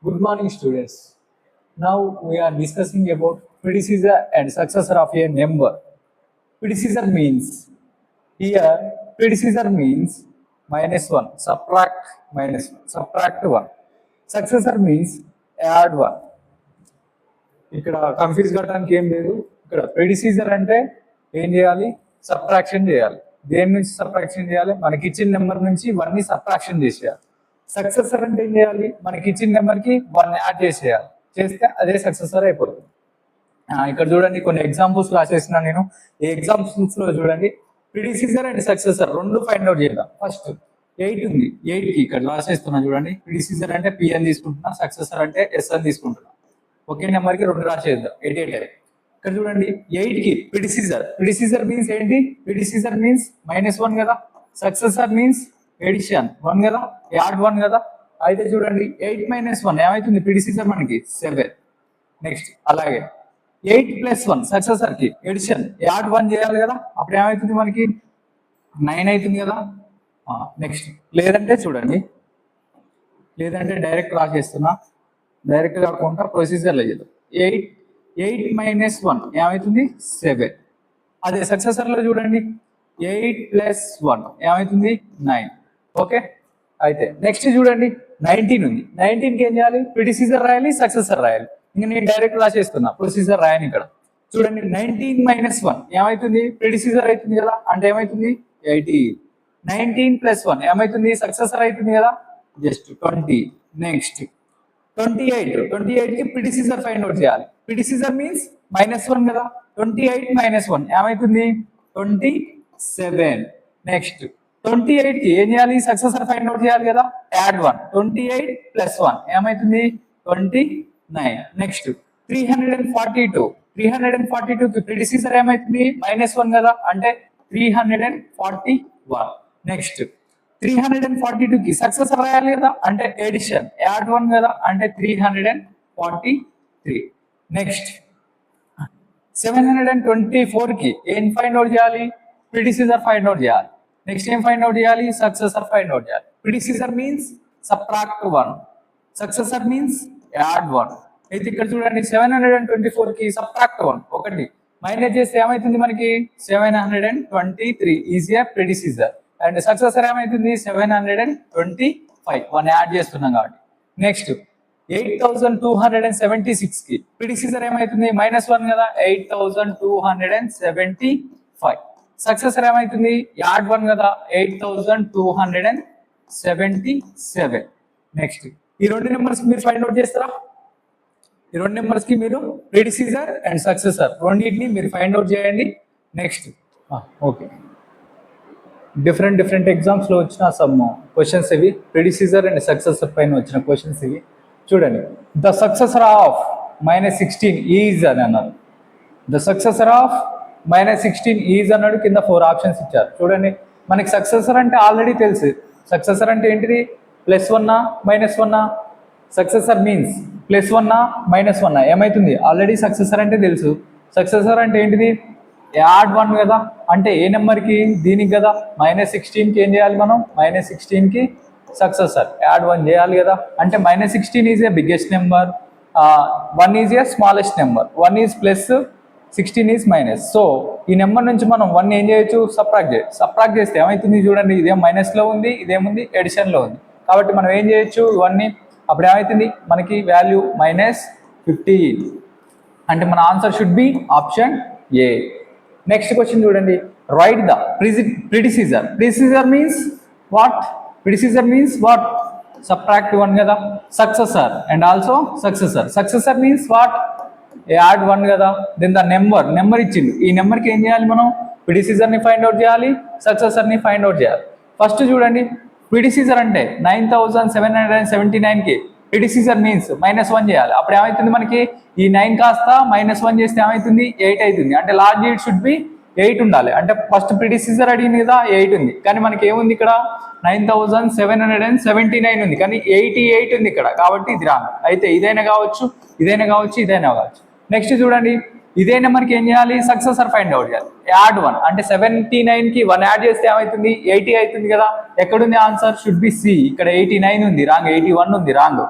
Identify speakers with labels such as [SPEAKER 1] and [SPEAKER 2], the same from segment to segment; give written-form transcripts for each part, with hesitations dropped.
[SPEAKER 1] Good morning, students. Now we are discussing about predecessor and successor of a number. Predecessor means here predecessor means -1, subtract 1. Successor means add 1. ఇక్కడ confuse కావడానికి ఏం లేదు. ఇక్కడ ప్రెడిసీజర్ అంటే ఏం చేయాలి? సబ్ట్రాక్షన్ చేయాలి. దేని నుంచి సబ్ట్రాక్షన్ చేయాలి? మనకి ఇచ్చిన నెంబర్ నుంచి 1 ని సబ్ట్రాక్షన్ చేసేయాలి. సక్సెసర్ అంటే ఏం చేయాలి? మనకి ఇచ్చిన నెంబర్ కి 1 యాడ్ చేసేయాలి. చేస్తే అదే సక్సెసర్ అయిపోతుంది. ఇక్కడ చూడండి కొన్ని ఎగ్జాంపుల్స్ రాసేసిన నేను. ఈ ఎగ్జాంపుల్స్ లో చూడండి ప్రిడిసీజర్ అండ్ సక్సెసర్ రెండు ఫైండ్ అవుట్ చేద్దాం. ఫస్ట్ 8 ఉంది. 8 కి ఇక్కడ రాసేస్తున్నా చూడండి. ప్రిడిసీజర్ అంటే P అని తీసుకుంటున్నా, సక్సెసర్ అంటే S అని తీసుకుంటున్నా. ఒకే నెంబర్ కి రెండు రాసేద్దాం. 8 ఇక్కడ చూడండి 8 కి ప్రిడిసీజర్ మీన్స్ ఏంటి? ప్రిడిసీజర్ మీన్స్ -1 కదా, సక్సెసర్ మీన్స్ ఎడిషన్ 1 కదా, యాడ్ 1 కదా. అయితే చూడండి 8 - 1 ఏమైతుంది? ప్రిడిసీజర్ మనకి 7. నెక్స్ట్ అలాగే 8 + 1 సక్సెసర్ కి ఎడిషన్ యాడ్ 1 చేయాలి కదా, అప్పుడు ఏమైతుంది? మనకి 9 అవుతుంది కదా. నెక్స్ట్ లేదంటే చూడండి, లేదంటే డైరెక్ట్ రాసేస్తున్నా, డైరెక్ట్ కాకుండా ప్రొసీజర్లో చేద్దాం. 8 - 1 ఏమవుతుంది? 7. అదే సక్సెసర్ లో చూడండి 8 + 1 ఏమవుతుంది? 9. ఓకే. అయితే నెక్స్ట్ చూడండి 19 ఉంది. 19 కి ఏం చేయాలి? ప్రిడిసీజర్ రాయాలి, సక్సెసర్ రాయాలి. ఇంకా నేను డైరెక్ట్ రాసేస్తున్నా, ప్రొసీజర్ రాయని. ఇక్కడ చూడండి 19 - 1 ఏమవుతుంది? ప్రిడిసీజర్ అవుతుంది కదా, అంటే ఏమవుతుంది? 80. 19 + 1 ఏమవుతుంది? సక్సెసర్ అవుతుంది కదా, జస్ట్ 20. నెక్స్ట్ 28 కి ప్రిడిసీజర్ ఫైండ్ అవుట్ చేయాలి. ప్రిడిసీజర్ మీన్స్ -1 కదా, 28 - 1 ఏమైతుంది? 27. నెక్స్ట్ 28 కి ఏం చేయాలి? సక్సెసర్ ఫైండ్ అవుట్ చేయాలి కదా, యాడ్ 1. 28 + 1 ఏమైతుంది? 29. నెక్స్ట్ 342 కి ప్రిడిసీజర్ ఏమైతుంది? -1 కదా, అంటే 341. నెక్స్ట్ 342 కి సక్సెసర్ రాయాలి కదా, అంటే ఎడిషన్ యాడ్ 1 కదా, అంటే 343. నెక్స్ట్ 724 కి ఏం ఫైండ్ అవుట్ చేయాలి? ప్రిడిసీజర్ ఫైండ్ అవుట్ చేయాలి. నెక్స్ట్ ఏం ఫైండ్ అవుట్ చేయాలి? సక్సెసర్ ఫైండ్ అవుట్ చేయాలి. Predecessor means subtract 1, successor means add 1. అయితే ఇక్కడ చూడండి 724 కి సబ్ట్రాక్ట్ 1 ఒకటి మైనస్ చేస్తే ఏమైతుంది? మనకి 723 ఈజ్ ఏ ప్రిడిసీజర్. అండ్ సక్సెసర్ ఏమైతుంది? 725, 1 యాడ్ చేస్తున్నాం కాబట్టి. నెక్స్ట్ 8276 కి ప్రిడిసీజర్ ఏమైతుంది? -1 కదా, 8275. సక్సెసర్ ఏమైతుంది? యాడ్ 1 కదా, 8277. నెక్స్ట్ ఈ రెండు నెంబర్స్ మీరు ఫైండ్ అవుట్ చేస్తారా? ఈ రెండు నెంబర్స్ కి మీరు ప్రిడిసీజర్ అండ్ సక్సెసర్ రెండింటిని మీరు ఫైండ్ అవుట్ చేయండి. నెక్స్ట్ ఓకే, డిఫరెంట్ ఎగ్జామ్స్ లో వచ్చిన సమ్ క్వశ్చన్స్ ఇవి. ప్రిడిసీజర్ అండ్ సక్సెసర్ పైన వచ్చిన క్వశ్చన్స్ ఇవి. చూడండి, ద సక్సెసర్ ఆఫ్ -16 ఈజ్ అని అన్నారు. ద సక్సెసర్ ఆఫ్ -16 ఈజ్ అన్నాడు. కింద 4 ఆప్షన్స్ ఇచ్చారు. చూడండి, మనకి సక్సెసర్ అంటే ఆల్రెడీ తెలుసు. సక్సెసర్ అంటే ఏంటిది? +1 -1. సక్సెసర్ మీన్స్ +1 -1 ఏమైతుంది? ఆల్రెడీ సక్సెసర్ అంటే తెలుసు. సక్సెసర్ అంటే ఏంటిది? యాడ్ 1 కదా, అంటే ఏ నెంబర్కి? దీనికి కదా. -16 కి ఏం చేయాలి మనం? -16 కి సక్సెసర్ యాడ్ 1 చేయాలి కదా, అంటే -16 is a biggest number, 1 is a smallest number, 1 is plus, 16 is minus. So ఈ నెంబర్ నుంచి మనం 1 ఏం చేయొచ్చు? సబ్ట్రాక్ట్ చేస్తే ఏమైతుంది? చూడండి, ఇదేం మైనస్లో ఉంది, ఇదేముంది? ఎడిషన్లో ఉంది. కాబట్టి మనం ఏం చేయొచ్చు? 1ని, అప్పుడు ఏమవుతుంది? మనకి వాల్యూ -15. అంటే మన answer should be option A. Next question చూడండి, write the predecessor. Predecessor means what? Predecessor means what? Subtract 1 కదా. Successor and also successor means what? Add 1 కదా. దెన్ ద నెంబర్ ఇచ్చింది. ఈ నెంబర్కి ఏం చేయాలి మనం? ప్రిడిసీజర్ని ఫైండ్ అవుట్ చేయాలి, సక్సెసర్ని ఫైండ్ అవుట్ చేయాలి. ఫస్ట్ చూడండి, ప్రిడిసీజర్ అంటే 9779 కి ప్రిడిసీజర్ మీన్స్ -1 చేయాలి. అప్పుడు ఏమవుతుంది? మనకి ఈ 9 కాస్త -1 చేస్తే ఏమవుతుంది? 8 అవుతుంది. అంటే లాస్ట్ డిజిట్ షుడ్ బి 8 ఉండాలి. అంటే ఫస్ట్ ప్రిడిసీజర్ అడిగింది కదా, 8 ఉంది. కానీ మనకి ఏముంది ఇక్కడ? 9779 ఉంది, కానీ 88 ఉంది ఇక్కడ. కాబట్టి ఇది రాంగ్. అయితే ఇదైనా కావచ్చు. నెక్స్ట్ చూడండి, ఇదే నెంబర్కి ఏం చేయాలి? సక్సెసర్ ఫైండ్ అవుట్ చేయాలి. యాడ్ 1 అంటే 79 కి 1 యాడ్ చేస్తే ఏమవుతుంది? 80 అవుతుంది కదా. ఎక్కడుంది ఆన్సర్? Should B C. ఇక్కడ 89 ఉంది రాంగ్, 81 ఉంది wrong.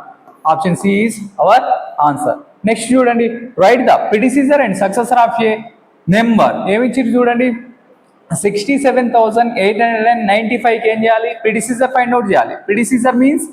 [SPEAKER 1] Option C is our answer. Next చూడండి, write the predecessor and successor of a number. ఏమిచ్చారు చూడండి, 67,895కి ఏం చేయాలి, ప్రిడిసీజర్ ఫైండ్ అవుట్ చేయాలి. Predecessor means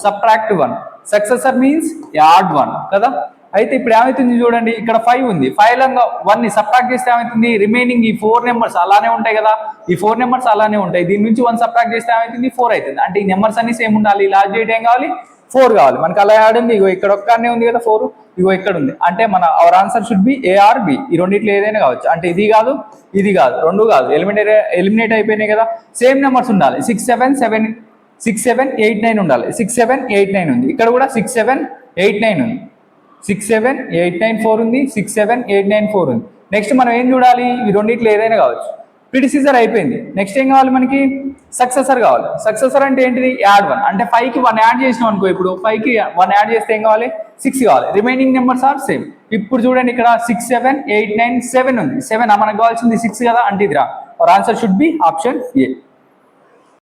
[SPEAKER 1] subtract 1, successor means add 1 కదా. అయితే ఇప్పుడు ఏమవుతుంది చూడండి, ఇక్కడ 5 ఉంది, 5లో 1ని సబ్ట్రాక్ట్ చేస్తే ఏమవుతుంది, రిమైనింగ్ ఈ 4 నెంబర్స్ అలానే ఉంటాయి కదా, ఈ 4 నెంబర్స్ అలానే ఉంటాయి. దీని నుంచి 1 సబ్ట్రాక్ట్ చేస్తే ఏమవుతుంది, 4 అవుతుంది. అంటే ఈ నెంబర్స్ అన్ని సేమ్ ఉండాలి. లాస్ట్ డేట్ ఏం కావాలి, 4 కావాలి. మనకి అలా యాడ్ ఉంది, ఇగో ఇక్కడ ఒక్కనే ఉంది కదా 4, ఇగో ఇక్కడ ఉంది. అంటే మన our answer should be A or B. ఈ రెండిట్లో ఏదైనా కావచ్చు. అంటే ఇది కాదు, ఇది కాదు, రెండు కాదు, ఎలిమినేట్ అయిపోయినాయి కదా. సేమ్ నెంబర్స్ ఉండాలి. 6 7 8 9 ఉండాలి. 6 7 8 9 ఉంది. ఇక్కడ కూడా 6 7 8 9 ఉంది. 6 7 8 9 4 ఉంది. 6 7 8 9 4 ఉంది. నెక్స్ట్ మనం ఏం చూడాలి, ఈ రెండిట్లో ఏదైనా కావచ్చు. ప్రిడిసీజర్ అయిపోయింది. నెక్స్ట్ ఏం కావాలి మనకి, సక్సెసర్ కావాలి. సక్సెసర్ అంటే ఏంటిది, యాడ్ 1. అంటే 5కి 1 యాడ్ చేసినాం అనుకో, ఇప్పుడు 5కి 1 యాడ్ చేస్తే ఏం కావాలి, 6 కావాలి. Remaining numbers are same. ఇప్పుడు చూడండి, ఇక్కడ 6 7 8 9 7 ఉంది. 7 మనకు కావాల్సింది 6 కదా, అంటే ఇది రా. Hour answer should be option A.